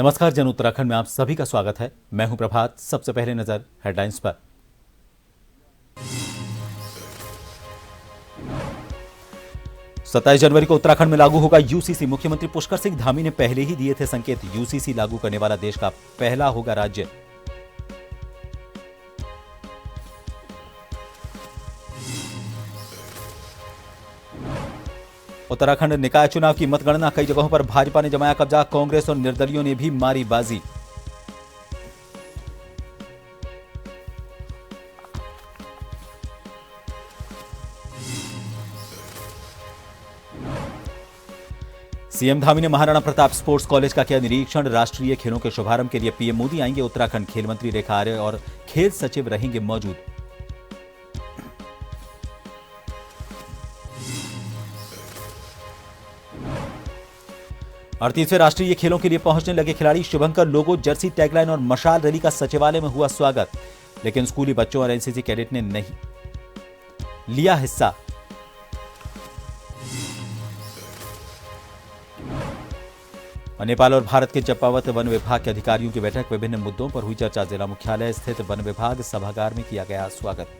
नमस्कार, जन उत्तराखंड में आप सभी का स्वागत है। मैं हूं प्रभात। सबसे पहले नजर हेडलाइंस पर। 27 जनवरी को उत्तराखंड में लागू होगा यूसीसी। मुख्यमंत्री पुष्कर सिंह धामी ने पहले ही दिए थे संकेत, यूसीसी लागू करने वाला देश का पहला होगा राज्य। उत्तराखंड निकाय चुनाव की मतगणना, कई जगहों पर भाजपा ने जमाया कब्जा, कांग्रेस और निर्दलियों ने भी मारी बाजी। सीएम धामी ने महाराणा प्रताप स्पोर्ट्स कॉलेज का किया निरीक्षण। राष्ट्रीय खेलों के शुभारंभ के लिए पीएम मोदी आएंगे उत्तराखंड। खेल मंत्री रेखा आर्य और खेल सचिव रहेंगे मौजूद। अड़तीसवें राष्ट्रीय खेलों के लिए पहुंचने लगे खिलाड़ी। शुभंकर लोगो, जर्सी, टैगलाइन और मशाल रैली का सचिवालय में हुआ स्वागत, लेकिन स्कूली बच्चों और एनसीसी कैडेट ने नहीं लिया हिस्सा। नेपाल और भारत के चंपावत वन विभाग के अधिकारियों की बैठक, विभिन्न मुद्दों पर हुई चर्चा। जिला मुख्यालय स्थित वन विभाग सभागार में किया गया स्वागत।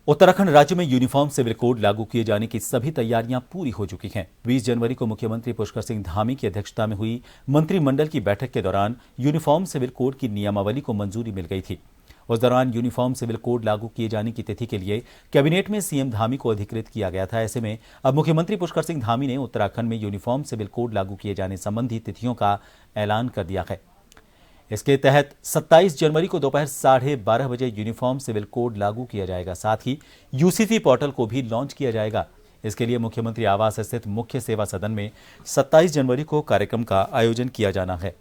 उत्तराखंड राज्य में यूनिफॉर्म सिविल कोड लागू किए जाने की सभी तैयारियां पूरी हो चुकी हैं। 20 जनवरी को मुख्यमंत्री पुष्कर सिंह धामी की अध्यक्षता में हुई मंत्रिमंडल की बैठक के दौरान यूनिफॉर्म सिविल कोड की नियमावली को मंजूरी मिल गई थी। उस दौरान यूनिफॉर्म सिविल कोड लागू किए जाने की तिथि के लिए कैबिनेट में सीएम धामी को अधिकृत किया गया था। ऐसे में अब मुख्यमंत्री पुष्कर सिंह धामी ने उत्तराखंड में यूनिफॉर्म सिविल कोड लागू किए जाने संबंधी तिथियों का ऐलान कर दिया है। इसके तहत 27 जनवरी को दोपहर 12:30 बजे यूनिफॉर्म सिविल कोड लागू किया जाएगा। साथ ही यूसीसी पोर्टल को भी लॉन्च किया जाएगा। इसके लिए मुख्यमंत्री आवास स्थित मुख्य सेवा सदन में 27 जनवरी को कार्यक्रम का आयोजन किया जाना है।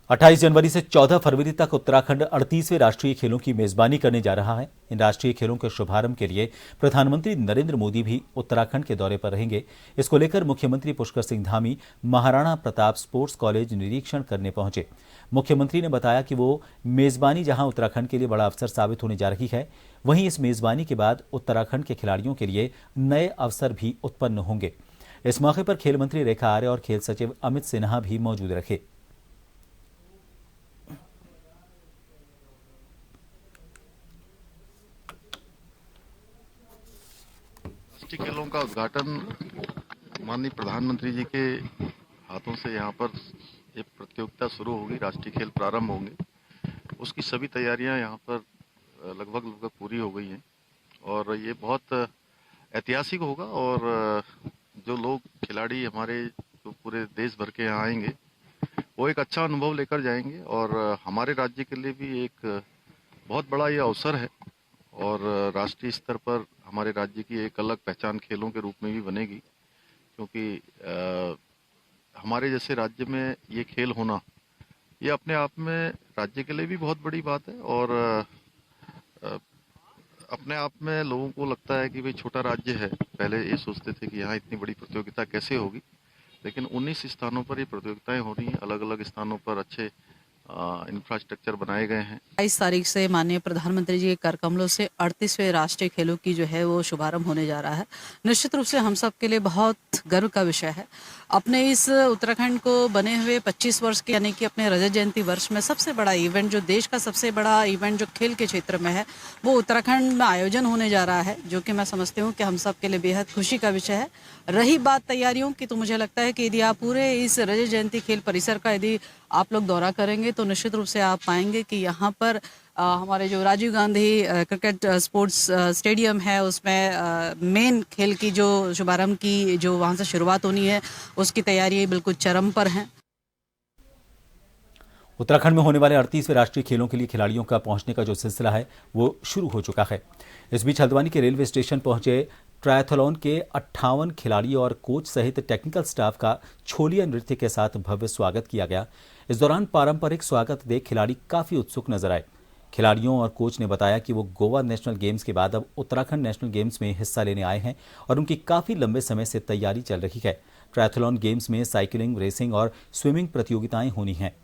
अट्ठाईस जनवरी से 14 फरवरी तक उत्तराखंड 38वें राष्ट्रीय खेलों की मेजबानी करने जा रहा है। इन राष्ट्रीय खेलों के शुभारंभ के लिए प्रधानमंत्री नरेंद्र मोदी भी उत्तराखंड के दौरे पर रहेंगे। इसको लेकर मुख्यमंत्री पुष्कर सिंह धामी महाराणा प्रताप स्पोर्ट्स कॉलेज निरीक्षण करने पहुंचे। मुख्यमंत्री ने बताया कि वो मेजबानी जहां उत्तराखंड के लिए बड़ा अवसर साबित होने जा रही है, वहीं इस मेजबानी के बाद उत्तराखंड के खिलाड़ियों के लिए नए अवसर भी उत्पन्न होंगे। इस मौके पर खेल मंत्री रेखा आर्य और खेल सचिव अमित सिन्हा भी मौजूद रहे। राष्ट्रीय खेलों का उद्घाटन माननीय प्रधानमंत्री जी के हाथों से यहाँ पर एक प्रतियोगिता शुरू होगी, राष्ट्रीय खेल प्रारंभ होंगे। उसकी सभी तैयारियां यहाँ पर लगभग पूरी हो गई हैं और ये बहुत ऐतिहासिक होगा। और जो लोग खिलाड़ी हमारे जो पूरे देश भर के यहाँ आएंगे वो एक अच्छा अनुभव लेकर जाएंगे और हमारे राज्य के लिए भी एक बहुत बड़ा ये अवसर है और राष्ट्रीय स्तर पर हमारे राज्य की एक अलग पहचान खेलों के रूप में भी बनेगी, क्योंकि हमारे जैसे राज्य में ये खेल होना ये अपने आप में राज्य के लिए भी बहुत बड़ी बात है। और अपने आप में लोगों को लगता है कि भाई छोटा राज्य है, पहले ये सोचते थे कि यहाँ इतनी बड़ी प्रतियोगिता कैसे होगी, लेकिन 19 स्थानों पर ये प्रतियोगिताएं हो रही हैं। अलग अलग स्थानों पर अच्छे इंफ्रास्ट्रक्चर बनाए गए हैं। 22 तारीख से माननीय प्रधानमंत्री जी के कर कमलों से 38वें राष्ट्रीय खेलों की जो है वो शुभारंभ होने जा रहा है। निश्चित रूप से हम सब के लिए बहुत गर्व का विषय है। अपने इस उत्तराखंड को बने हुए 25 वर्ष के यानी कि अपने रजत जयंती वर्ष में सबसे बड़ा इवेंट, जो देश का सबसे बड़ा इवेंट जो खेल के क्षेत्र में है, वो उत्तराखंड में आयोजन होने जा रहा है, जो कि मैं समझती हूँ कि हम सब के लिए बेहद खुशी का विषय है। रही बात तैयारियों की, तो मुझे लगता है कि यदि आप पूरे इस रजत जयंती खेल परिसर का यदि आप लोग दौरा करेंगे तो निश्चित रूप से आप पाएंगे कि यहाँ पर हमारे जो Rajiv Gandhi cricket sports stadium है, उसमें मेन खेल की जो शुभारंभ की जो वहाँ से शुरुआत होनी है, उसकी तैयारी बिल्कुल चरम पर हैं। उत्तराखंड में होने वाले 38वें राष्ट्रीय खेलों के लिए खिलाड़ियों का पहुंचने का जो सिलसिला है वो शुरू हो चुका है। इस बीच हल्द्वानी के रेलवे स्टेशन पहुंचे ट्रायथलॉन के 58 खिलाड़ी और कोच सहित टेक्निकल स्टाफ का छोलिया नृत्य के साथ भव्य स्वागत किया गया। इस दौरान पारंपरिक स्वागत देख खिलाड़ी काफी उत्सुक नजर आए। खिलाड़ियों और कोच ने बताया कि वो गोवा नेशनल गेम्स के बाद अब उत्तराखंड नेशनल गेम्स में हिस्सा लेने आए हैं और उनकी काफी लंबे समय से तैयारी चल रही है। ट्रायथलॉन गेम्स में साइकिलिंग, रेसिंग और स्विमिंग प्रतियोगिताएं होनी हैं।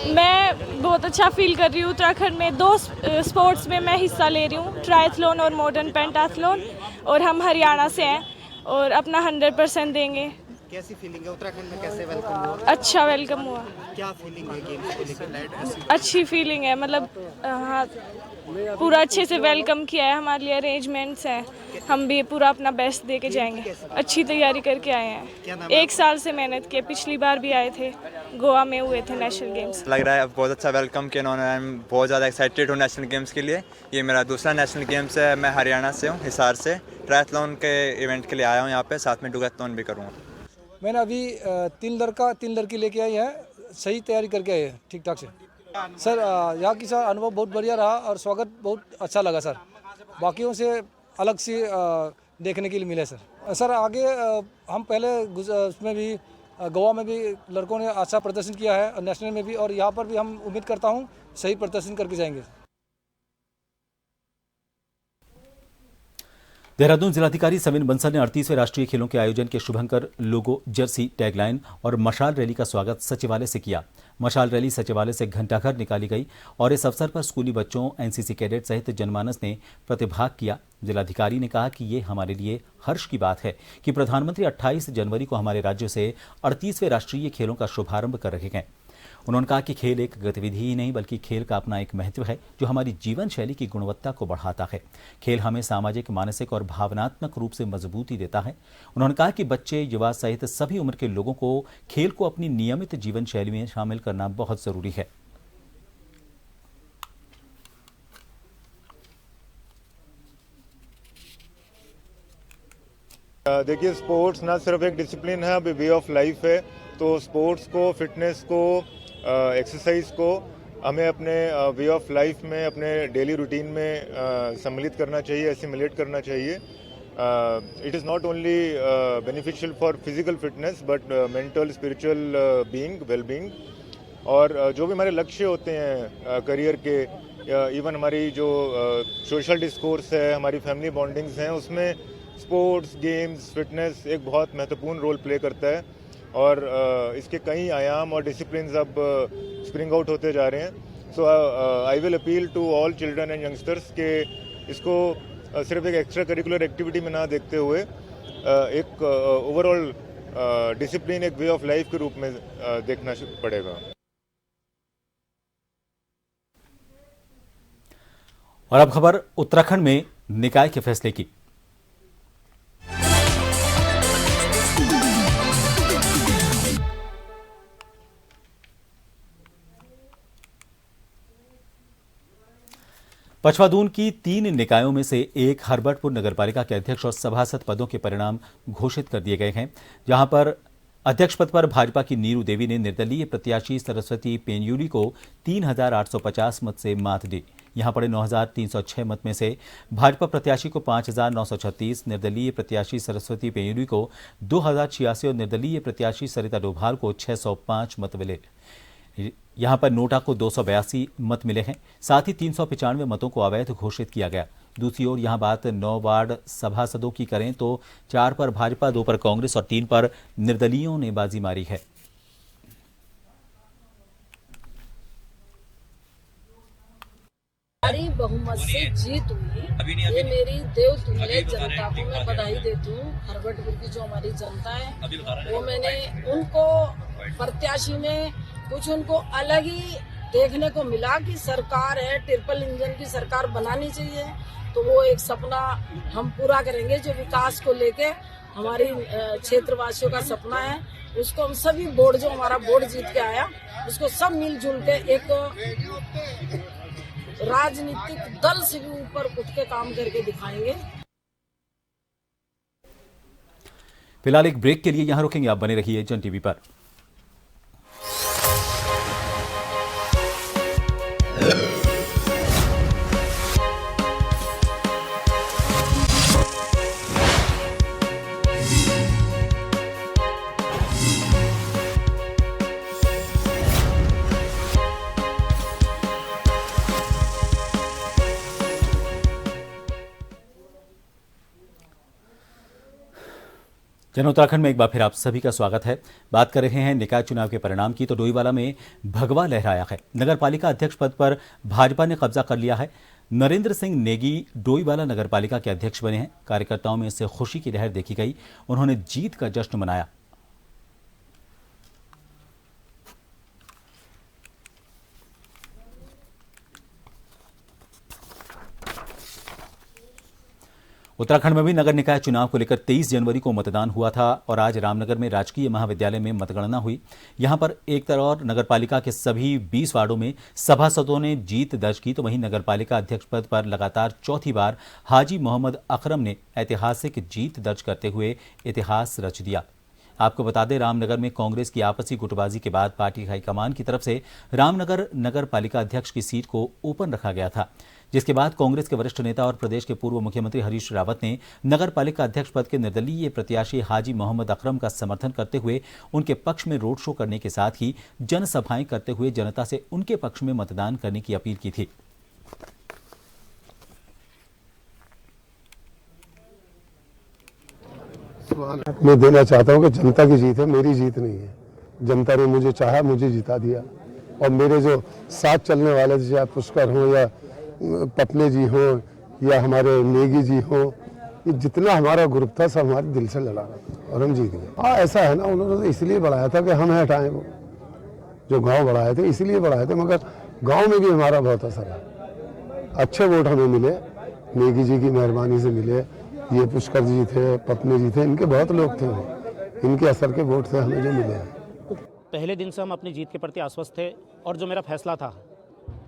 मैं बहुत अच्छा फील कर रही हूँ। उत्तराखंड में 2 स्पोर्ट्स में मैं हिस्सा ले रही हूँ, ट्रायथलॉन और मॉडर्न पेंटाथलॉन, और हम हरियाणा से हैं और अपना 100% देंगे। कैसी फीलिंग है उत्तराखंड में, कैसे वेलकम हुआ? अच्छा वेलकम हुआ। क्या फीलिंग है गेम्स को लेकर? अच्छी फीलिंग है, मतलब हाँ, पूरा अच्छे से वेलकम किया है, हमारे लिए अरेंजमेंट्स हैं, हम भी पूरा अपना बेस्ट दे के जाएंगे। अच्छी तैयारी करके आए हैं, 1 साल से मेहनत की, पिछली बार भी आए थे, गोवा में हुए थे नेशनल गेम्स। लग रहा है बहुत अच्छा वेलकम किया उन्होंने। आई एम बहुत ज़्यादा एक्साइटेड हूँ नेशनल गेम्स के लिए। ये मेरा दूसरा नेशनल गेम्स है। मैं हरियाणा से हूँ, हिसार से। ट्रायथलॉन के इवेंट के लिए आया हूँ यहाँ पे, साथ में डुएथलॉन भी करूँगा। मैंने अभी 3 लड़की लेके आई है, सही तैयारी करके आई है ठीक ठाक से। सर यहाँ की सर अनुभव बहुत बढ़िया रहा और स्वागत बहुत अच्छा लगा सर, बाकियों से अलग से देखने के लिए मिले सर। सर आगे हम पहले उसमें भी गोवा में भी लड़कों ने अच्छा प्रदर्शन किया है और नेशनल में भी, और यहाँ पर भी हम उम्मीद करता हूँ सही प्रदर्शन करके जाएंगे। देहरादून जिलाधिकारी सविन बंसल ने 38वें राष्ट्रीय खेलों के आयोजन के शुभंकर लोगो, जर्सी, टैगलाइन और मशाल रैली का स्वागत सचिवालय से किया। मशाल रैली सचिवालय से घंटाघर निकाली गई और इस अवसर पर स्कूली बच्चों, एनसीसी कैडेट सहित जनमानस ने प्रतिभाग किया। जिलाधिकारी ने कहा कि ये हमारे लिए हर्ष की बात है कि प्रधानमंत्री 28 जनवरी को हमारे राज्य से 38वें राष्ट्रीय खेलों का शुभारंभ कर रहे हैं। उन्होंने कहा कि खेल एक गतिविधि ही नहीं बल्कि खेल का अपना एक महत्व है जो हमारी जीवन शैली की गुणवत्ता को बढ़ाता है। खेल हमें सामाजिक, मानसिक और भावनात्मक रूप से मजबूती देता है। उन्होंने कहा कि बच्चे, युवा सहित सभी उम्र के लोगों को खेल को अपनी नियमित जीवन शैली में शामिल करना बहुत जरूरी है। देखिए, स्पोर्ट्स ना सिर्फ एक डिसिप्लिन है, अभी वे ऑफ लाइफ है। तो स्पोर्ट्स को, फिटनेस को, एक्सरसाइज को हमें अपने वे ऑफ लाइफ में, अपने डेली रूटीन में सम्मिलित करना चाहिए, एसिमिलेट करना चाहिए। It is not only beneficial for physical fitness but mental, spiritual being, well being. और जो भी हमारे लक्ष्य होते हैं करियर के, इवन हमारी जो सोशल डिस्कोर्स है, हमारी फैमिली बॉन्डिंग्स हैं, उसमें स्पोर्ट्स, गेम्स, फिटनेस एक बहुत महत्वपूर्ण रोल प्ले करता है। और इसके कई आयाम और डिसिप्लिन्स अब स्प्रिंग आउट होते जा रहे हैं। So I will appeal to all children and youngsters के इसको सिर्फ एक एक्स्ट्रा करिकुलर एक्टिविटी में ना देखते हुए एक ओवरऑल डिसिप्लिन, एक वे ऑफ लाइफ के रूप में देखना पड़ेगा। और अब खबर उत्तराखंड में निकाय के फैसले की। पचवादून की 3 निकायों में से एक हरबटपुर नगरपालिका के अध्यक्ष और सभासद पदों के परिणाम घोषित कर दिए गए हैं, जहां पर अध्यक्ष पद पर भाजपा की नीरू देवी ने निर्दलीय प्रत्याशी सरस्वती पेन्यूरी को 3,850 मत से मात दी। यहां पड़े 9,306 मत में से भाजपा प्रत्याशी को 5,936, निर्दलीय प्रत्याशी सरस्वती पेन्यूरी को 2,086 और निर्दलीय प्रत्याशी सरिता डोभाल को 605 मत मिले। यहां पर नोटा को 282 मत मिले हैं। साथ ही 395 मतों को अवैध घोषित किया गया। दूसरी ओर यहां बात 9 वार्ड सभासदों की करें तो 4 पर भाजपा, 2 पर कांग्रेस और 3 पर निर्दलीयों ने बाजी मारी है। बड़ी बहुमत से जीत हुई। ये मेरी देवतुल्य जनता को मैं बधाई देती हूँ। हरबटपुर की जो हमारी जनता है, वो मैंने उनको प्रत्याशी में कुछ उनको अलग ही देखने को मिला कि सरकार है, ट्रिपल इंजन की सरकार बनानी चाहिए। तो वो एक सपना हम पूरा करेंगे जो विकास को लेके हमारी क्षेत्रवासियों का सपना है। उसको हम सभी बोर्ड, जो हमारा बोर्ड जीत के आया, उसको सब मिलजुल के एक राजनीतिक दल से भी ऊपर उठ के काम करके दिखाएंगे। फिलहाल एक ब्रेक के लिए यहां रुकेंगे, आप बने रहिए जन टीवी पर। जन उत्तराखंड में एक बार फिर आप सभी का स्वागत है। बात कर रहे हैं निकाय चुनाव के परिणाम की। तो डोईवाला में भगवा लहराया है। नगर पालिका अध्यक्ष पद पर भाजपा ने कब्जा कर लिया है। नरेंद्र सिंह नेगी डोईवाला नगर पालिका के अध्यक्ष बने हैं। कार्यकर्ताओं में इससे खुशी की लहर देखी गई। उन्होंने जीत का जश्न मनाया। उत्तराखंड में भी नगर निकाय चुनाव को लेकर 23 जनवरी को मतदान हुआ था और आज रामनगर में राजकीय महाविद्यालय में मतगणना हुई। यहां पर एक तरफ नगरपालिका के सभी 20 वार्डों में सभासदों ने जीत दर्ज की, तो वहीं नगरपालिका अध्यक्ष पद पर लगातार चौथी बार हाजी मोहम्मद अकरम ने ऐतिहासिक जीत दर्ज करते हुए इतिहास रच दिया। आपको बता दें, रामनगर में कांग्रेस की आपसी गुटबाजी के बाद पार्टी हाईकमान की तरफ से रामनगर नगर पालिका अध्यक्ष की सीट को ओपन रखा गया था, जिसके बाद कांग्रेस के वरिष्ठ नेता और प्रदेश के पूर्व मुख्यमंत्री हरीश रावत ने नगर पालिका अध्यक्ष पद के निर्दलीय प्रत्याशी हाजी मोहम्मद अकरम का समर्थन करते हुए उनके पक्ष में रोड शो करने के साथ ही जनसभाएं करते हुए जनता से उनके पक्ष में मतदान करने की अपील की थी। मैं देना चाहता हूं कि जनता की जीत है, मेरी जीत नहीं है। जनता ने मुझे चाहा, मुझे जिता दिया और मेरे जो साथ चलने वाले चाहे पुष्कर हो या पत्नी जी हो या हमारे नेगी जी हो, ये जितना हमारा ग्रुप था सब हमारे दिल से लड़ा और हम जीत गए। हाँ, ऐसा है ना, उन्होंने तो इसलिए बढ़ाया था कि हम हटाएं, वो जो गांव बढ़ाए थे इसलिए बढ़ाए थे, मगर गांव में भी हमारा बहुत असर है। अच्छे वोट हमें मिले, नेगी जी की मेहरबानी से मिले। ये पुष्कर जी थे, पत्नी जी थे, इनके बहुत लोग थे, इनके असर के वोट से हमें जो मिले हैं। पहले दिन से हम अपनी जीत के प्रति आश्वस्त थे और जो मेरा फैसला था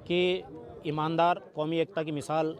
कि ईमानदार कौमी एकता की मिसाल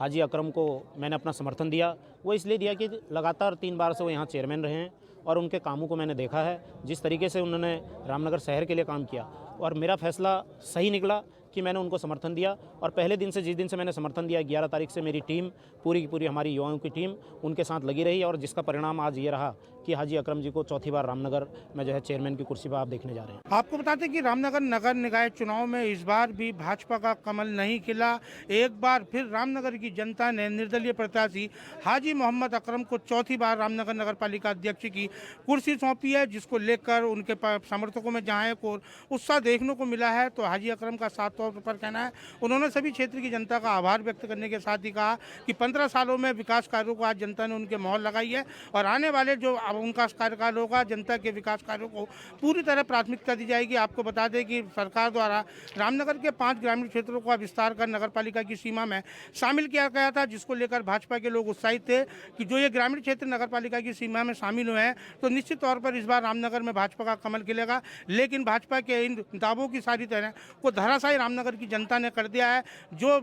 हाजी अकरम को मैंने अपना समर्थन दिया, वो इसलिए दिया कि लगातार 3 बार से वो यहाँ चेयरमैन रहे हैं और उनके कामों को मैंने देखा है, जिस तरीके से उन्होंने रामनगर शहर के लिए काम किया और मेरा फैसला सही निकला कि मैंने उनको समर्थन दिया। और पहले दिन से, जिस दिन से मैंने समर्थन दिया, 11 तारीख से मेरी टीम पूरी की पूरी हमारी युवाओं की टीम उनके साथ लगी रही और जिसका परिणाम आज ये रहा कि हाजी अकरम जी को चौथी बार रामनगर में जो है चेयरमैन की कुर्सी पर आप देखने जा रहे हैं। आपको बताते कि रामनगर नगर निकाय चुनाव में इस बार भी भाजपा का कमल नहीं खिला। एक बार फिर रामनगर की जनता ने निर्दलीय प्रत्याशी हाजी मोहम्मद अकरम को चौथी बार रामनगर नगर पालिका अध्यक्ष की कुर्सी सौंपी है, जिसको लेकर उनके समर्थकों में जहाँ एक और उत्साह देखने को मिला है। तो हाजी अकरम का साफ तौर पर कहना है, उन्होंने सभी क्षेत्र की जनता का आभार व्यक्त करने के साथ ही कहा कि 15 सालों में विकास कार्यों को आज जनता ने उनके मोहर लगाई है और आने वाले जो उनका कार्यकाल होगा, जनता के विकास कार्यों को पूरी तरह प्राथमिकता दी जाएगी। आपको बता दें कि सरकार द्वारा रामनगर के 5 ग्रामीण क्षेत्रों का विस्तार कर नगर पालिका की सीमा में शामिल किया गया था, जिसको लेकर भाजपा के लोग उत्साहित थे कि जो ये ग्रामीण क्षेत्र नगर पालिका की सीमा में शामिल हुए हैं तो निश्चित तौर पर इस बार रामनगर में भाजपा का कमल खिलेगा। लेकिन भाजपा के इन दावों की सारी तरह को धराशायी रामनगर की जनता ने कर दिया है। जो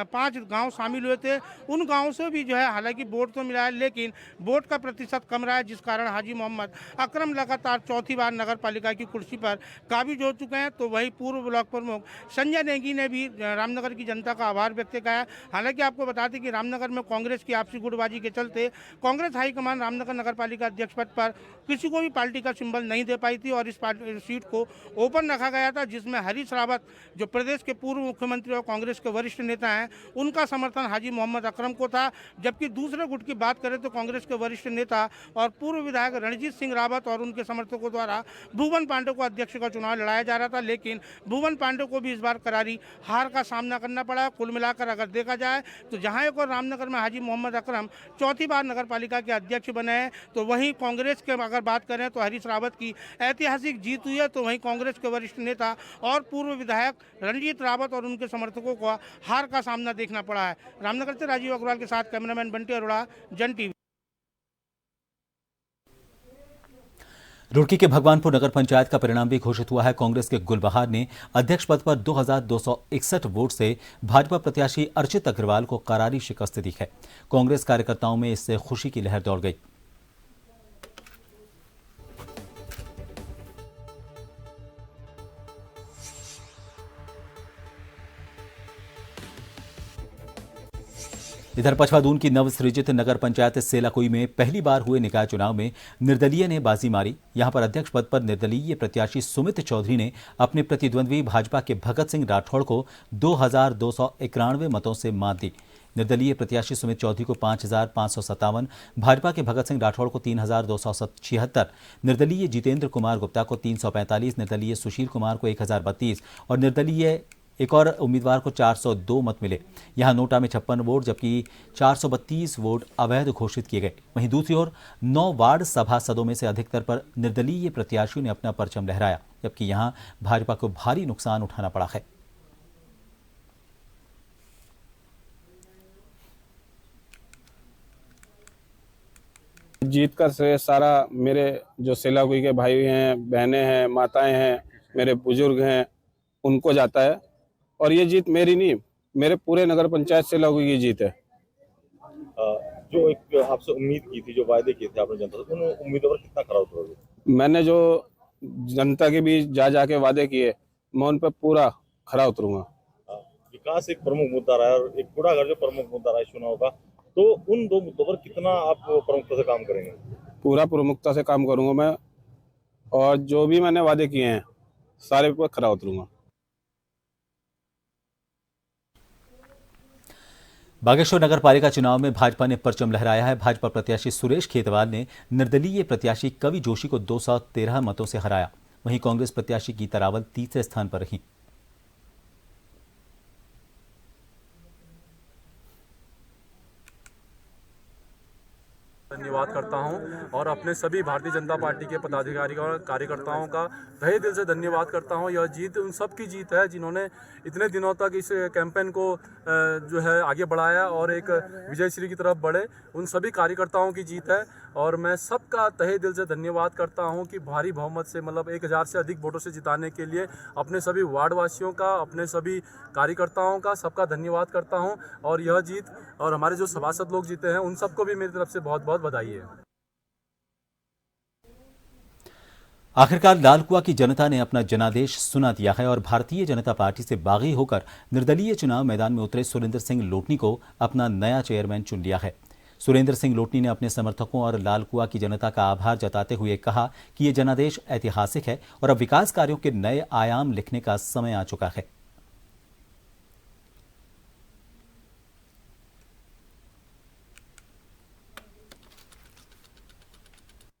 5 गाँव शामिल हुए थे उन गाँवों से भी जो है हालांकि वोट तो मिला है, लेकिन वोट का प्रतिशत कम रहा है, जिस कारण हाजी मोहम्मद अकरम लगातार चौथी बार नगर पालिका की कुर्सी पर काबिज हो चुके हैं। तो वही पूर्व ब्लॉक प्रमुख संजय नेगी ने भी रामनगर की जनता का आभार व्यक्त किया है। हालांकि आपको बता दें कि रामनगर में कांग्रेस की आपसी गुटबाजी के चलते कांग्रेस हाईकमान रामनगर नगर पालिका अध्यक्ष पद पर किसी को भी पार्टी का सिंबल नहीं दे पाई थी और इस सीट को ओपन रखा गया था, जिसमें हरीश रावत जो प्रदेश के पूर्व मुख्यमंत्री और कांग्रेस के वरिष्ठ नेता हैं, उनका समर्थन हाजी मोहम्मद अकरम को था। जबकि दूसरे गुट की बात करें तो कांग्रेस के वरिष्ठ नेता और पूर्व विधायक रणजीत सिंह रावत और उनके समर्थकों द्वारा भुवन पांडे को अध्यक्ष का चुनाव लड़ाया जा रहा था, लेकिन भुवन पांडे को भी इस बार करारी हार का सामना करना पड़ा। कुल मिलाकर अगर देखा जाए तो जहां एक और रामनगर में हाजी मोहम्मद अकरम चौथी बार नगर पालिका के अध्यक्ष बने हैं, तो वहीं कांग्रेस के अगर बात करें तो हरीश रावत की ऐतिहासिक जीत हुई है। तो वहीं कांग्रेस के वरिष्ठ नेता और पूर्व विधायक रणजीत रावत और उनके समर्थकों को हार का सामना देखना पड़ा है। रामनगर से राजीव अग्रवाल के साथ कैमरामैन बंटी अरोड़ा, जन टीवी। रुड़की के भगवानपुर नगर पंचायत का परिणाम भी घोषित हुआ है। कांग्रेस के गुलबहार ने अध्यक्ष पद पर 2261 वोट से भाजपा प्रत्याशी अर्चित अग्रवाल को करारी शिकस्त दी है। कांग्रेस कार्यकर्ताओं में इससे खुशी की लहर दौड़ गई। इधर पचवादून की नवसृजित नगर पंचायत सेलाकुई में पहली बार हुए निकाय चुनाव में निर्दलीय ने बाजी मारी। यहां पर अध्यक्ष पद पर निर्दलीय प्रत्याशी सुमित चौधरी ने अपने प्रतिद्वंद्वी भाजपा के भगत सिंह राठौड़ को 2291 मतों से मात दी। निर्दलीय प्रत्याशी सुमित चौधरी को 5,557, भाजपा के भगत सिंह राठौड़ को 3,276, निर्दलीय जितेंद्र कुमार गुप्ता को 345, निर्दलीय सुशील कुमार को 1,032 और निर्दलीय एक और उम्मीदवार को 402 मत मिले। यहां नोटा में 56 वोट जबकि 432 वोट अवैध घोषित किए गए। वहीं दूसरी ओर 9 वार्ड सभासदों में से अधिकतर पर निर्दलीय प्रत्याशियों ने अपना परचम लहराया, जबकि यहां भाजपा को भारी नुकसान उठाना पड़ा है। जीत का श्रेय सारा मेरे जो सिलागुई के भाई हैं, बहनें हैं, माताएं हैं, मेरे बुजुर्ग हैं, उनको जाता है। और ये जीत मेरी नहीं, मेरे पूरे नगर पंचायत सिलागुई की जीत है। जो एक आपसे उम्मीद की थी, जो वायदे किए थे आपने जनता से, उन उम्मीदों पर कितना खरा उतरोगे? मैंने जो जनता के बीच जा के वादे किए, मैं उन पर पूरा खरा उतरूंगा। विकास एक प्रमुख मुद्दा रहा है और एक कूड़ाघर जो प्रमुख मुद्दा रहा है चुनाव का, तो उन दो मुद्दों पर कितना आप प्रमुखता से काम करेंगे? पूरा प्रमुखता से काम करूंगा मैं, और जो भी मैंने वादे किए हैं सारे पर खरा उतरूंगा। बागेश्वर नगर पालिका चुनाव में भाजपा ने परचम लहराया है। भाजपा प्रत्याशी सुरेश खेतवाल ने निर्दलीय प्रत्याशी कवि जोशी को 213 मतों से हराया। वहीं कांग्रेस प्रत्याशी गीता रावल तीसरे स्थान पर रही। धन्यवाद करता हूं और अपने सभी भारतीय जनता पार्टी के पदाधिकारी और कार्यकर्ताओं का तहे दिल से धन्यवाद करता हूं। यह जीत उन सब की जीत है जिन्होंने इतने दिनों तक इस कैंपेन को जो है आगे बढ़ाया और एक विजय श्री की तरफ बढ़े। उन सभी कार्यकर्ताओं की जीत है और मैं सबका तहे दिल से धन्यवाद करता हूं कि भारी बहुमत से, मतलब 1000 से अधिक वोटों से जिताने के लिए अपने सभी वार्ड वासियों का, अपने सभी कार्यकर्ताओं का, सबका धन्यवाद करता हूं। और यह जीत और हमारे जो सभासद लोग जीते हैं उन सबको भी मेरी तरफ से बहुत बहुत बधाई है। आखिरकार लालकुआ की जनता ने अपना जनादेश सुना दिया है और भारतीय जनता पार्टी से बागी होकर निर्दलीय चुनाव मैदान में उतरे सुरेंद्र सिंह लोटनी को अपना नया चेयरमैन चुन लिया है। सुरेंद्र सिंह लोटनी ने अपने समर्थकों और लालकुआ की जनता का आभार जताते हुए कहा कि यह जनादेश ऐतिहासिक है और अब विकास कार्यों के नए आयाम लिखने का समय आ चुका है।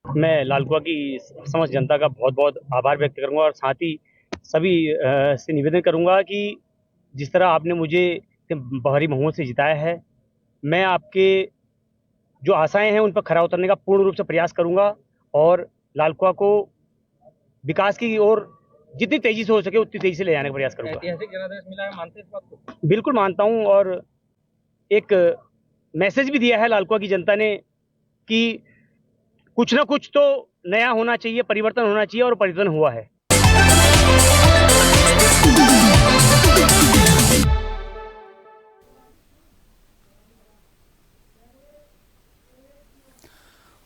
मैं लालकुआ की समस्त जनता का बहुत बहुत आभार व्यक्त करूंगा और साथ ही सभी से निवेदन करूंगा कि जिस तरह आपने मुझे भारी बहुमत से जिताया है, मैं आपके जो आशाएं हैं उन पर खरा उतरने का पूर्ण रूप से प्रयास करूंगा और लालकुआ को विकास की ओर जितनी तेजी से हो सके उतनी तेजी से ले जाने का प्रयास करूंगा। ऐतिहासिक जनादेश मिला है, मानते हैं इस बात को? बिल्कुल मानता हूं और एक मैसेज भी दिया है लालकुआ की जनता ने कि कुछ ना कुछ तो नया होना चाहिए, परिवर्तन होना चाहिए और परिवर्तन हुआ है।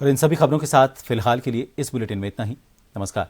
और इन सभी खबरों के साथ फिलहाल के लिए इस बुलेटिन में इतना ही। नमस्कार।